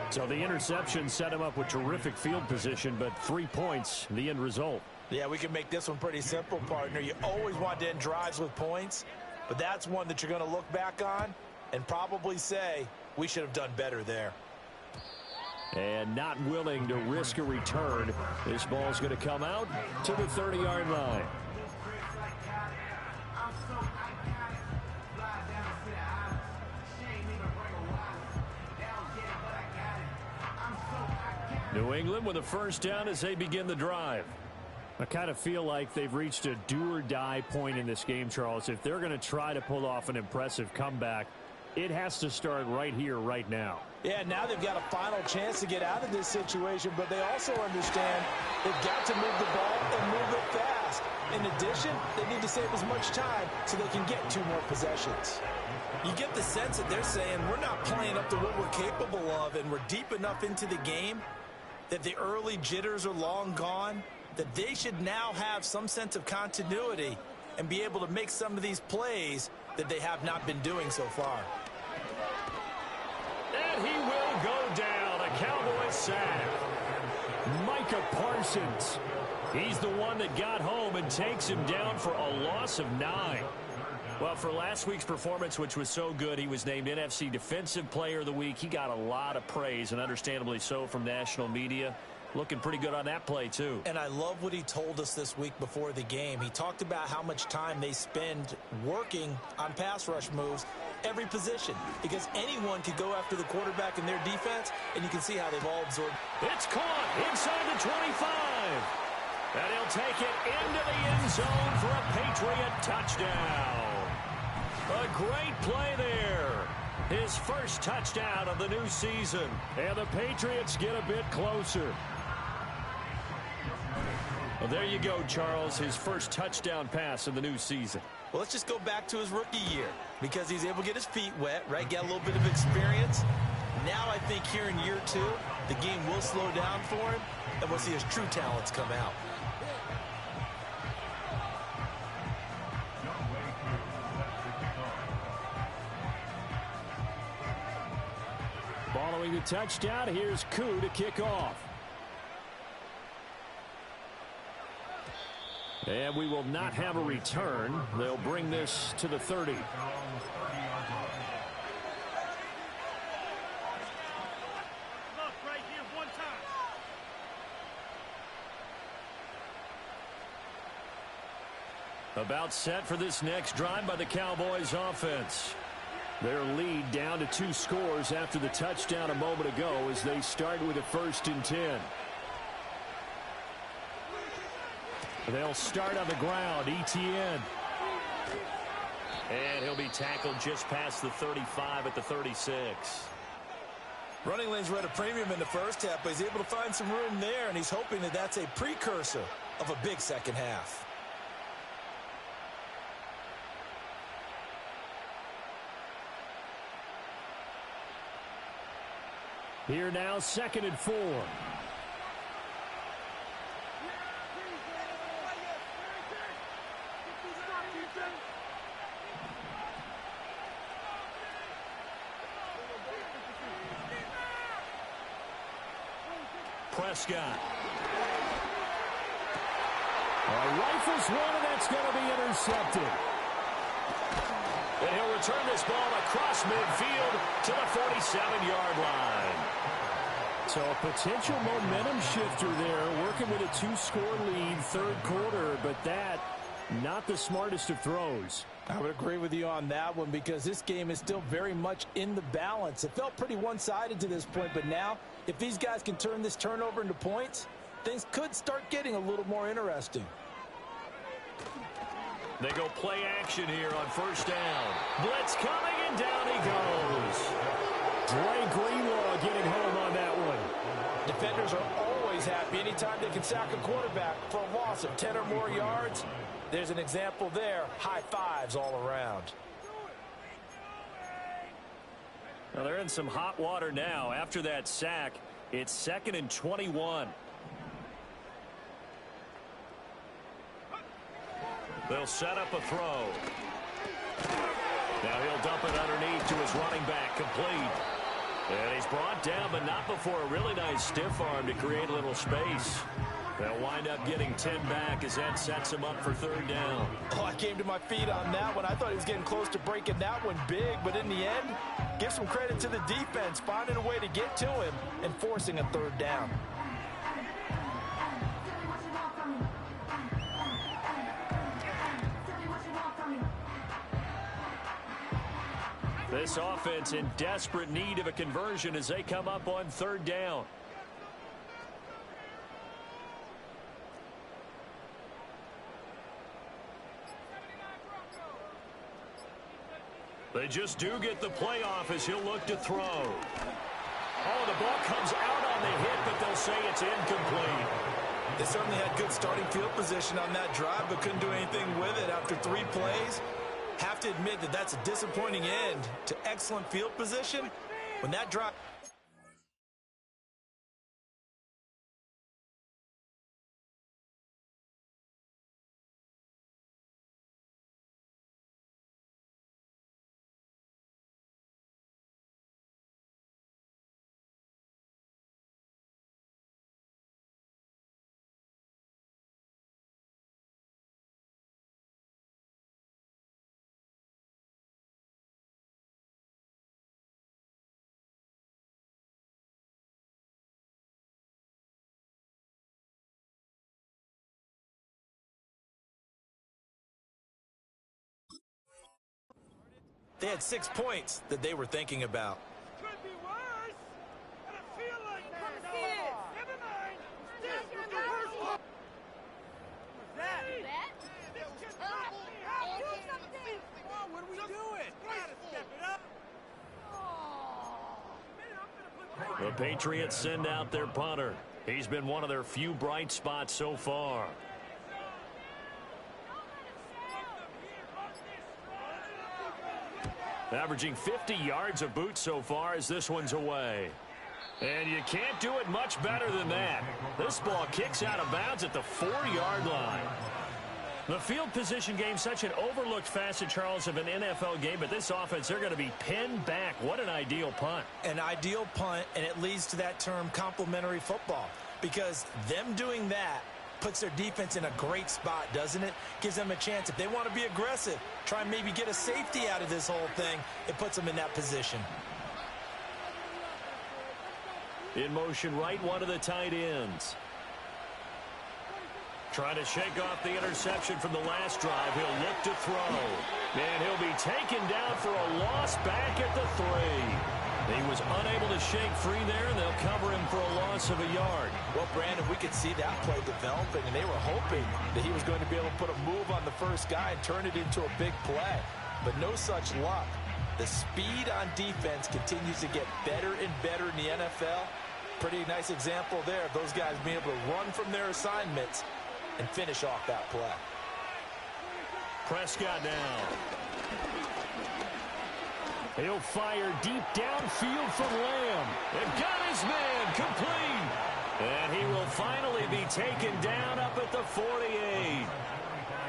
So the interception set him up with terrific field position, but 3 points, the end result. Yeah, we can make this one pretty simple, partner. You always want to end drives with points, but that's one that you're going to look back on and probably say, we should have done better there. And not willing to risk a return. This ball's going to come out to the 30-yard line. New England with a first down as they begin the drive. I kind of feel like they've reached a do-or-die point in this game, Charles. If they're going to try to pull off an impressive comeback, it has to start right here, right now. Yeah, now they've got a final chance to get out of this situation, but they also understand they've got to move the ball and move it fast. In addition, they need to save as much time so they can get 2 more possessions. You get the sense that they're saying we're not playing up to what we're capable of, and we're deep enough into the game that the early jitters are long gone, that they should now have some sense of continuity and be able to make some of these plays that they have not been doing so far. And he will go down. A Cowboys sack. Micah Parsons. He's the one that got home and takes him down for a loss of 9. Well, for last week's performance, which was so good, he was named NFC Defensive Player of the Week. He got a lot of praise, and understandably so, from national media. Looking pretty good on that play, too. And I love what he told us this week before the game. He talked about how much time they spend working on pass rush moves, every position, because anyone could go after the quarterback in their defense, and you can see how they've all absorbed. It's caught inside the 25. And he'll take it into the end zone for a Patriot touchdown. A great play there. His first touchdown of the new season. And the Patriots get a bit closer. Well, there you go, Charles. His first touchdown pass of the new season. Well, let's just go back to his rookie year because he's able to get his feet wet, right? Get a little bit of experience. Now I think here in year 2, the game will slow down for him, and we'll see his true talents come out. Following the touchdown, here's Koo to kick off. And we will not have a return. They'll bring this to the 30. Look, right here, one time. About set for this next drive by the Cowboys offense. Their lead down to 2 scores after the touchdown a moment ago as they start with a 1st and 10. They'll start on the ground. ETN. And he'll be tackled just past the 35 at the 36. Running lanes were at a premium in the first half, but he's able to find some room there, and he's hoping that that's a precursor of a big second half. Here now, 2nd and 4. Prescott. Rifles one, and that's going to be intercepted. And he'll return this ball across midfield to the 47-yard line. So a potential momentum shifter there, working with a 2-score lead, 3rd quarter, but that, not the smartest of throws. I would agree with you on that one because this game is still very much in the balance. It felt pretty one-sided to this point, but now if these guys can turn this turnover into points, things could start getting a little more interesting. They go play action here on 1st down. Blitz coming, and down he goes. Dre Greenlaw getting home on that one. Defenders are always happy anytime they can sack a quarterback for a loss of 10 or more yards. There's an example there. High fives all around. Well, they're in some hot water now. After that sack, it's 2nd and 21. They'll set up a throw. Now he'll dump it underneath to his running back, complete. And he's brought down, but not before a really nice stiff arm to create a little space. They'll wind up getting 10 back as that sets him up for 3rd down. Oh, I came to my feet on that one. I thought he was getting close to breaking that one big, but in the end, give some credit to the defense, finding a way to get to him and forcing a 3rd down. This offense in desperate need of a conversion as they come up on 3rd down. They just do get the playoff as he'll look to throw. Oh, the ball comes out on the hit, but they'll say it's incomplete. They certainly had good starting field position on that drive, but couldn't do anything with it after 3 plays. Have to admit that that's a disappointing end to excellent field position. When that drive... They had 6 points that they were thinking about. Could be worse. And I feel like Come that. see it. Never mind. This This is was your the worst mouse. one. What's that? Bet? This just Do something. Oh, what are we doing? Gotta step it up. The Patriots send out their punter. He's been one of their few bright spots so far. Averaging 50 yards a boot so far as this one's away. And you can't do it much better than that. This ball kicks out of bounds at the 4-yard line. The field position game, such an overlooked facet, Charles, of an NFL game, but this offense, they're going to be pinned back. What an ideal punt. An ideal punt, and it leads to that term complementary football, because them doing that puts their defense in a great spot, doesn't it? Gives them a chance. If they want to be aggressive, try and maybe get a safety out of this whole thing, it puts them in that position. In motion right, one of the tight ends. Trying to shake off the interception from the last drive. He'll look to throw. And he'll be taken down for a loss back at the 3. He was unable to shake free there, and they'll cover him for a loss of a yard. Well, Brandon, we could see that play developing, and they were hoping that he was going to be able to put a move on the first guy and turn it into a big play. But no such luck. The speed on defense continues to get better and better in the NFL. Pretty nice example there of those guys being able to run from their assignments and finish off that play. Prescott now. He'll fire deep downfield from Lamb. And got his man complete. And he will finally be taken down up at the 48.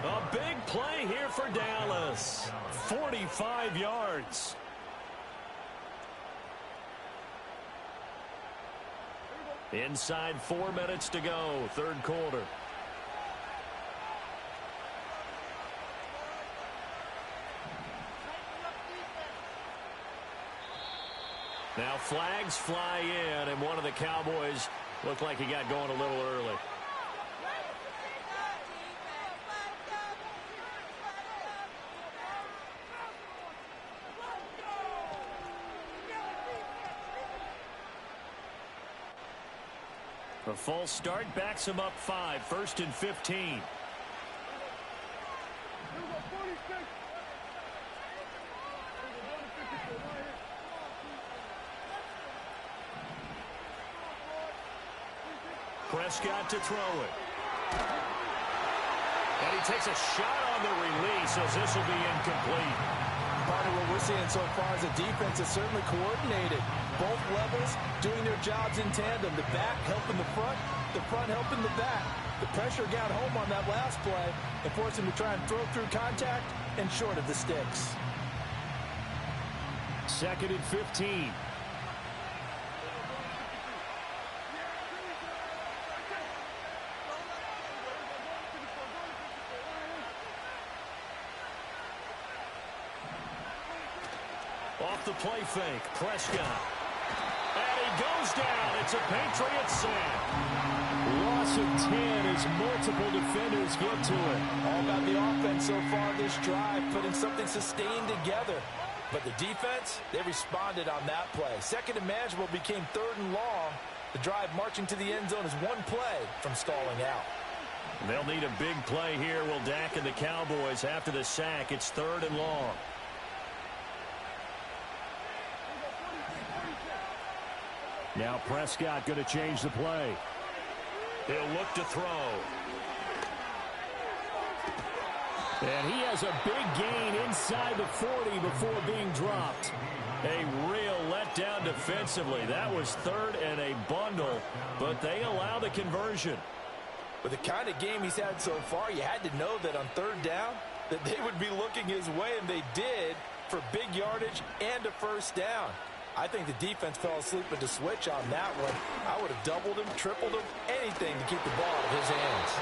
A big play here for Dallas. 45 yards. Inside 4 minutes to go, third quarter. Now flags fly in, and one of the Cowboys looked like he got going a little early. A false start backs him up 5, 1st and 15. Prescott to throw it. And he takes a shot on the release as this will be incomplete. Part of what we're seeing so far is a defense that's certainly coordinated. Both levels doing their jobs in tandem. The back helping the front helping the back. The pressure got home on that last play and forced him to try and throw through contact and short of the sticks. 2nd and 15. Off the play fake, Prescott. And he goes down. It's a Patriot sack. Loss of 10 as multiple defenders get to it. All about the offense so far this drive, putting something sustained together. But the defense, they responded on that play. 2nd and manageable became 3rd and long. The drive marching to the end zone is one play from stalling out. They'll need a big play here. Will Dak and the Cowboys after the sack. It's 3rd and long. Now Prescott going to change the play. He'll look to throw. And he has a big gain inside the 40 before being dropped. A real letdown defensively. That was 3rd and a bundle, but they allow the conversion. With the kind of game he's had so far, you had to know that on 3rd down that they would be looking his way, and they did, for big yardage and a 1st down. I think the defense fell asleep at the switch on that one. I would have doubled him, tripled him, anything to keep the ball out of his hands.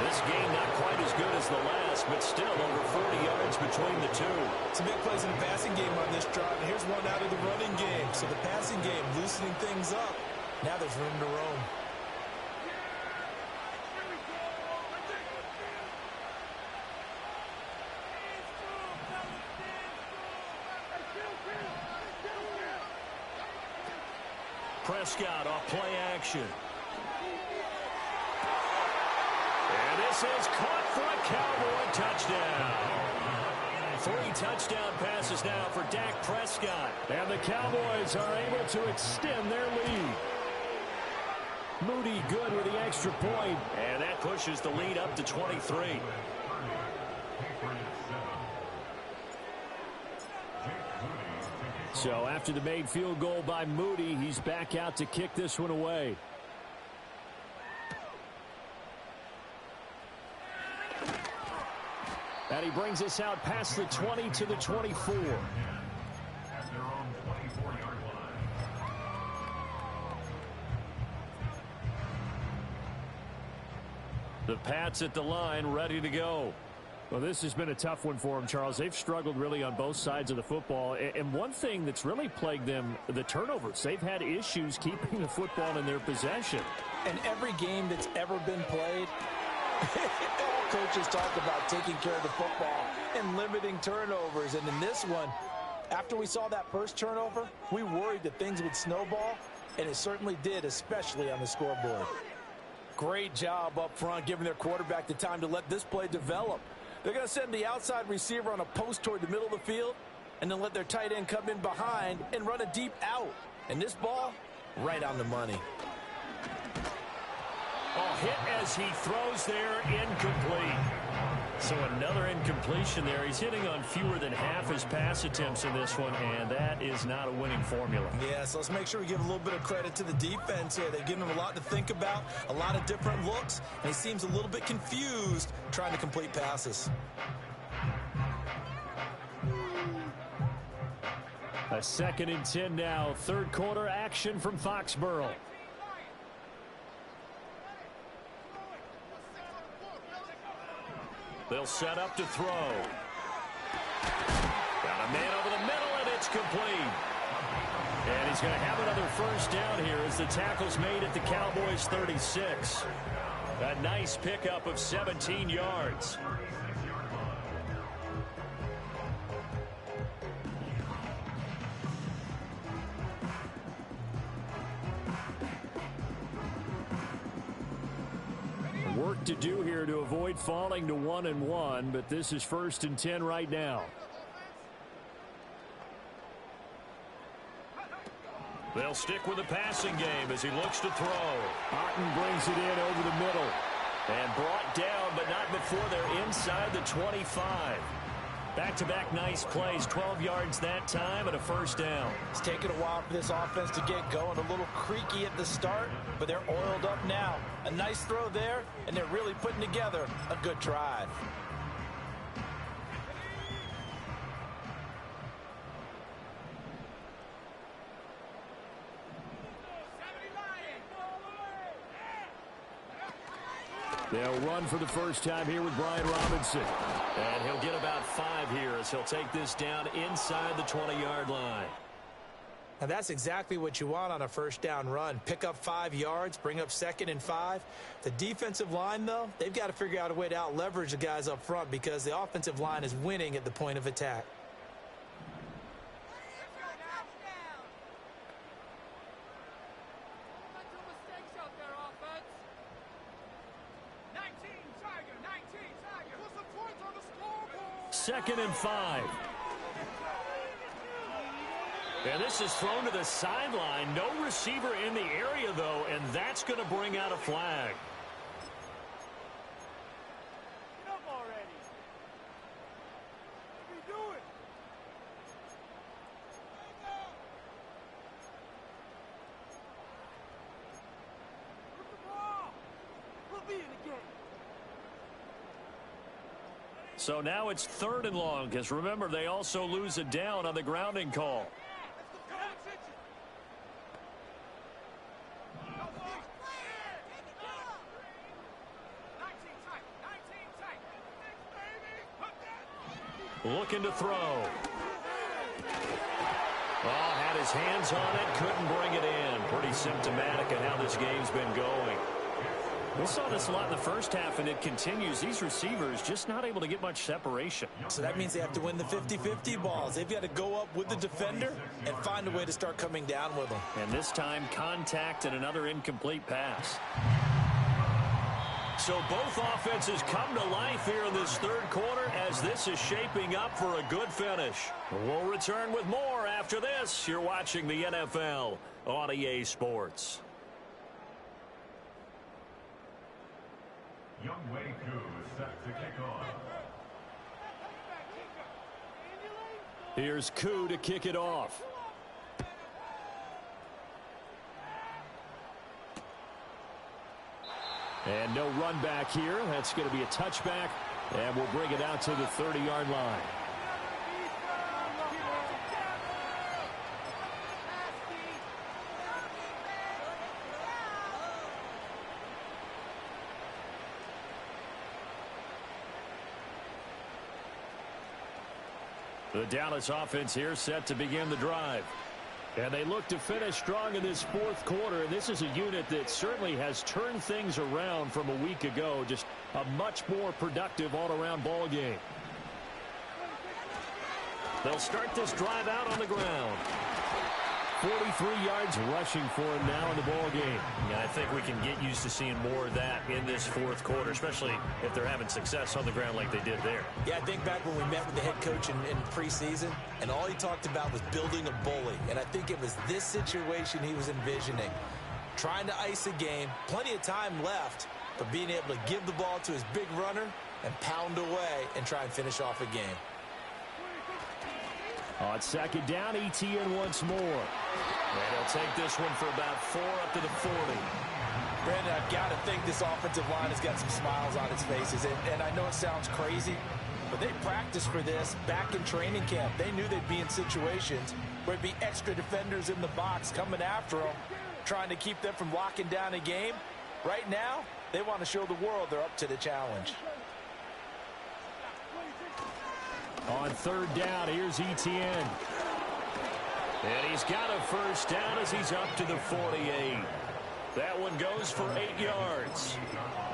This game not quite as good as the last, but still over 40 yards between the two. Some big plays in the passing game on this drive, and here's one out of the running game. So the passing game loosening things up. Now there's room to roam. Prescott off play action. And this is caught for a Cowboy touchdown. 3 touchdown passes now for Dak Prescott. And the Cowboys are able to extend their lead. Moody good with the extra point. And that pushes the lead up to 23. So after the made field goal by Moody, he's back out to kick this one away. And he brings us out past the 20 to the 24. The Pats at the line, ready to go. Well, this has been a tough one for them, Charles. They've struggled really on both sides of the football. And one thing that's really plagued them, the turnovers. They've had issues keeping the football in their possession. And every game that's ever been played, all coaches talk about taking care of the football and limiting turnovers. And in this one, after we saw that first turnover, we worried that things would snowball, and it certainly did, especially on the scoreboard. Great job up front, giving their quarterback the time to let this play develop. They're going to send the outside receiver on a post toward the middle of the field and then let their tight end come in behind and run a deep out. And this ball, right on the money. Oh, hit as he throws there, incomplete. So another incompletion there. He's hitting on fewer than half his pass attempts in this one, and that is not a winning formula. Yeah, so let's make sure we give a little bit of credit to the defense here. They've given him a lot to think about, a lot of different looks, and he seems a little bit confused trying to complete passes. A 2nd and 10 now. Third quarter action from Foxborough. They'll set up to throw. Got a man over the middle, and it's complete. And he's going to have another first down here as the tackle's made at the Cowboys' 36. A nice pickup of 17 yards. Work to do here to avoid falling to 1-1, but this is 1st and 10 right now. They'll stick with the passing game as he looks to throw. Otten brings it in over the middle. And brought down, but not before they're inside the 25. Back-to-back nice plays, 12 yards that time and a first down. It's taken a while for this offense to get going. A little creaky at the start, but they're oiled up now. A nice throw there, and they're really putting together a good drive. They'll run for the first time here with Brian Robinson. And he'll get about 5 here as he'll take this down inside the 20-yard line. Now that's exactly what you want on a first down run. Pick up 5 yards, bring up 2nd and 5. The defensive line, though, they've got to figure out a way to out-leverage the guys up front because the offensive line is winning at the point of attack. Second and 5. And this is thrown to the sideline. No receiver in the area, though, and that's going to bring out a flag. Get up already. What are you doing? Put the ball. We'll be in the game. So now it's 3rd and long, because remember, they also lose a down on the grounding call. Looking to throw. Oh, had his hands on it, couldn't bring it in. Pretty symptomatic of how this game's been going. We saw this a lot in the first half, and it continues. These receivers just not able to get much separation. So that means they have to win the 50-50 balls. They've got to go up with the defender and find a way to start coming down with them. And this time, contact and another incomplete pass. So both offenses come to life here in this third quarter as this is shaping up for a good finish. We'll return with more after this. You're watching the NFL on EA Sports. Young Wei Koo is set to kick off. Here's Koo to kick it off. And no run back here. That's going to be a touchback. And we'll bring it out to the 30-yard line. The Dallas offense here set to begin the drive. And they look to finish strong in this fourth quarter. This is a unit that certainly has turned things around from a week ago. Just a much more productive all-around ball game. They'll start this drive out on the ground. 43 yards rushing for him now in the ball game. Yeah, I think we can get used to seeing more of that in this fourth quarter, especially if they're having success on the ground like they did there. Yeah, I think back when we met with the head coach in preseason, and all he talked about was building a bully. And I think it was this situation he was envisioning. Trying to ice a game, plenty of time left, but being able to give the ball to his big runner and pound away and try and finish off a game. On second down, ETN once more. And he'll take this one for about 4 up to the 40. Brandon, I've got to think this offensive line has got some smiles on its faces. And I know it sounds crazy, but they practiced for this back in training camp. They knew they'd be in situations where it'd be extra defenders in the box coming after them, trying to keep them from locking down a game. Right now, they want to show the world they're up to the challenge. On third down, here's ETN. And he's got a first down as he's up to the 48. That one goes for 8 yards.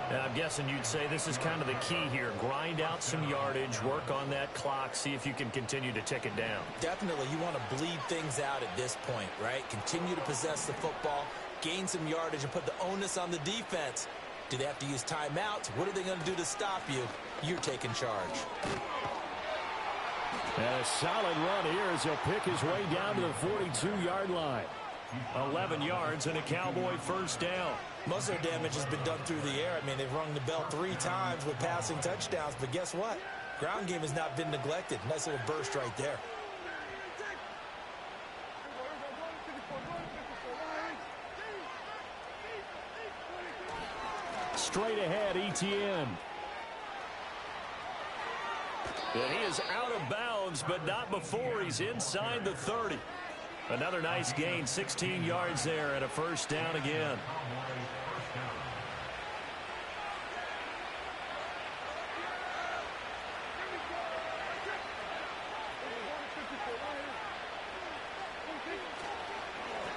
And I'm guessing you'd say this is kind of the key here. Grind out some yardage, work on that clock, see if you can continue to tick it down. Definitely, you want to bleed things out at this point, right? Continue to possess the football, gain some yardage, and put the onus on the defense. Do they have to use timeouts? What are they going to do to stop you? You're taking charge. And a solid run here as he'll pick his way down to the 42-yard line. 11 yards and a Cowboy first down. Most of their damage has been done through the air. I mean, they've rung the bell 3 times with passing touchdowns, but guess what? Ground game has not been neglected. Nice little burst right there. Straight ahead, ETN. And he is out of bounds, but not before he's inside the 30. Another nice gain, 16 yards there, and a first down again.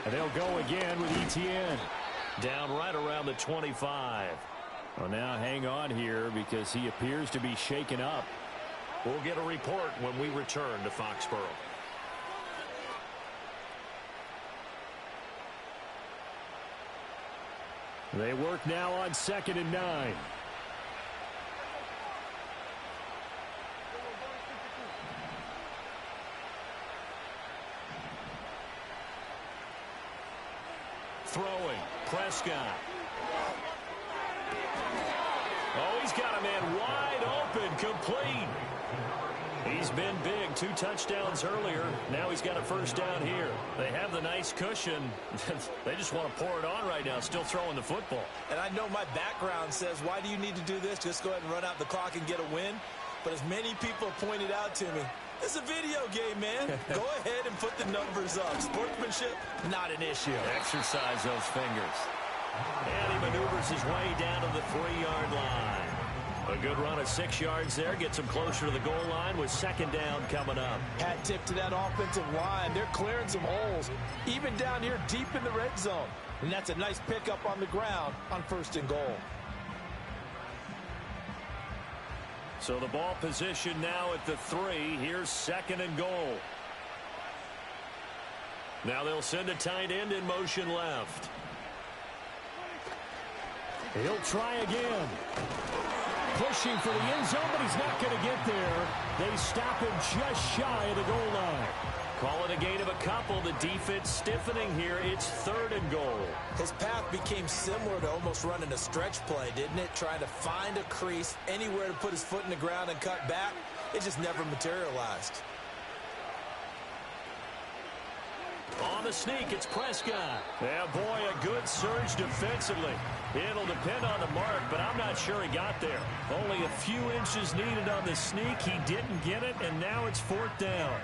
And they'll go again with ETN. Down right around the 25. Well, now hang on here because he appears to be shaken up. We'll get a report when we return to Foxborough. They work now on 2nd and 9. Throwing, Prescott. Oh, he's got a man wide open, complete. He's been big, 2 touchdowns earlier. Now he's got a first down here. They have the nice cushion. They just want to pour it on right now, still throwing the football. And I know my background says, why do you need to do this? Just go ahead and run out the clock and get a win. But as many people have pointed out to me, it's a video game, man. Go ahead and put the numbers up. Sportsmanship, not an issue. Exercise those fingers. And he maneuvers his way down to the 3-yard line. A good run of 6 yards there. Gets him closer to the goal line with 2nd down coming up. Hat tip to that offensive line. They're clearing some holes, even down here deep in the red zone. And that's a nice pickup on the ground on 1st and goal. So the ball position now at the 3. Here's 2nd and goal. Now they'll send a tight end in motion left. He'll try again. Pushing for the end zone, but he's not going to get there. They stop him just shy of the goal line. Call it a gain of a couple. The defense stiffening here. It's 3rd and goal. His path became similar to almost running a stretch play, didn't it? Trying to find a crease, anywhere to put his foot in the ground and cut back. It just never materialized. On the sneak, it's Prescott. Yeah, boy, a good surge defensively. It'll depend on the mark, but I'm not sure he got there. Only a few inches needed on the sneak. He didn't get it, and now it's 4th down.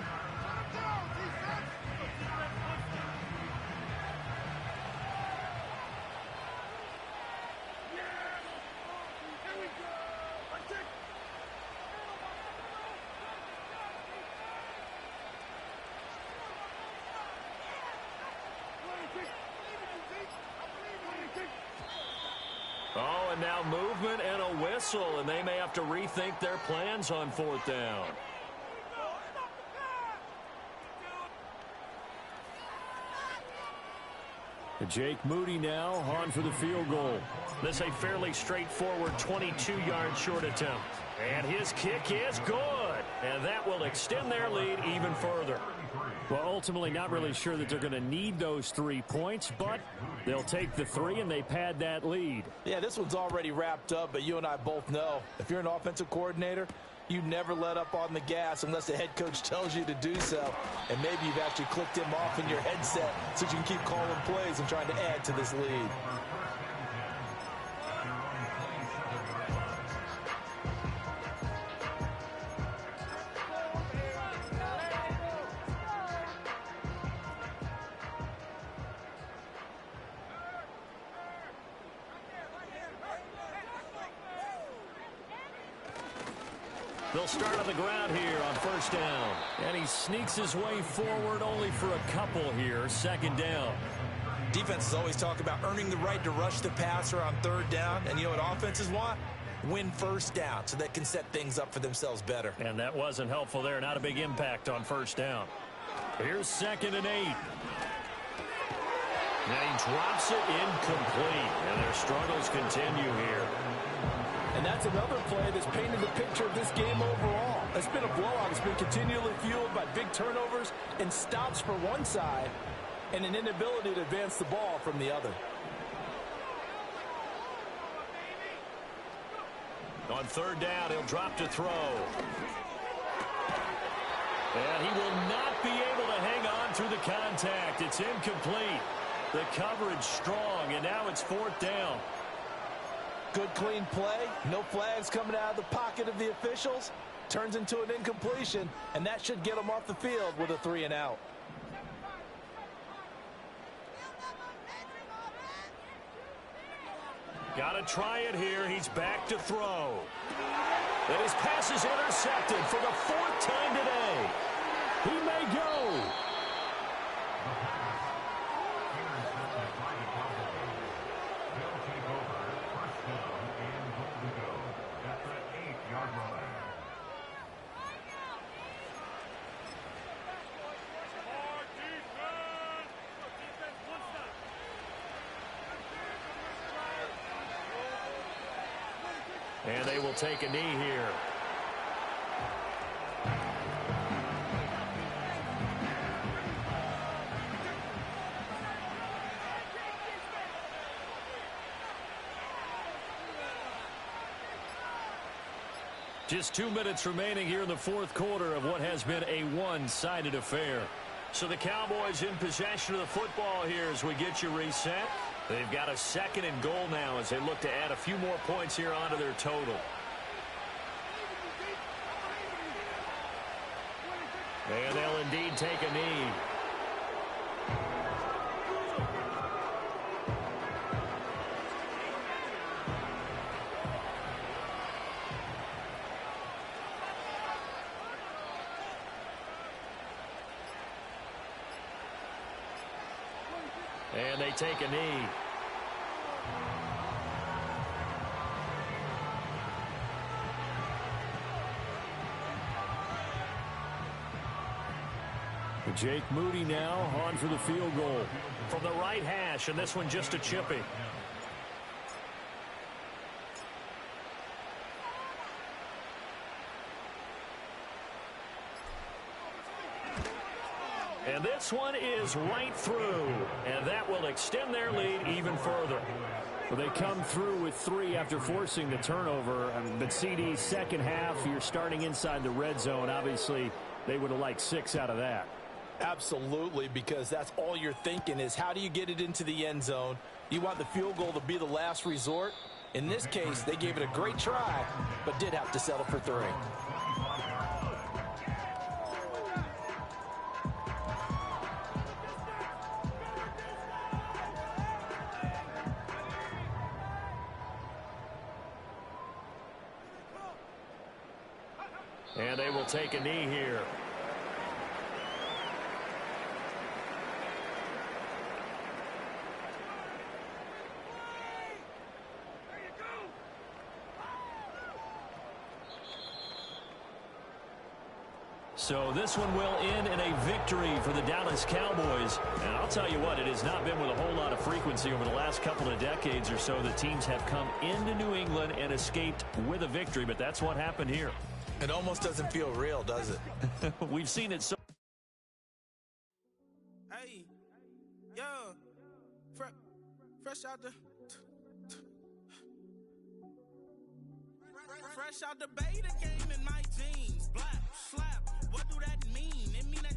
Oh, and now movement and a whistle, and they may have to rethink their plans on 4th down. Jake Moody now on for the field goal. This a fairly straightforward 22-yard short attempt. And his kick is good. And that will extend their lead even further. Well, ultimately not really sure that they're going to need those 3 points, but they'll take the 3 and they pad that lead. Yeah, this one's already wrapped up, but you and I both know if you're an offensive coordinator, you never let up on the gas unless the head coach tells you to do so. And maybe you've actually clicked him off in your headset so you can keep calling plays and trying to add to this lead. They'll start on the ground here on 1st down. And he sneaks his way forward only for a couple here. 2nd down. Defenses always talk about earning the right to rush the passer on 3rd down. And you know what offenses want? Win 1st down so they can set things up for themselves better. And that wasn't helpful there. Not a big impact on 1st down. Here's 2nd and 8. Now he drops it incomplete. And their struggles continue here. And that's another play that's painted the picture of this game overall. It's been a blowout. It's been continually fueled by big turnovers and stops for one side and an inability to advance the ball from the other. On 3rd down, he'll drop to throw. And he will not be able to hang on through the contact. It's incomplete. The coverage strong, and now it's 4th down. Good, clean play. No flags coming out of the pocket of the officials. Turns into an incompletion, and that should get them off the field with a 3 and out. Got to try it here. He's back to throw. And his pass is intercepted for the 4th time today. He may go. And they will take a knee here. Just 2 minutes remaining here in the 4th quarter of what has been a one-sided affair. So the Cowboys in possession of the football here as we get you reset. They've got a 2nd and goal now as they look to add a few more points here onto their total. And they'll indeed take a knee. And they take a knee. Jake Moody now on for the field goal. From the right hash, and this one just a chippy. And this one is right through, and that will extend their lead even further. Well, they come through with 3 after forcing the turnover. But CD's 2nd half, you're starting inside the red zone. Obviously, they would have liked 6 out of that. Absolutely, because that's all you're thinking is how do you get it into the end zone? You want the field goal to be the last resort. In this case, they gave it a great try, but did have to settle for 3. And they will take a knee here. So this one will end in a victory for the Dallas Cowboys. And I'll tell you what, it has not been with a whole lot of frequency over the last couple of decades or so that teams have come into New England and escaped with a victory. But that's what happened here. It almost doesn't feel real, does it? We've seen it so. Hey, yo, fresh out the beta game in my jeans. Black slap, what do that mean? It mean that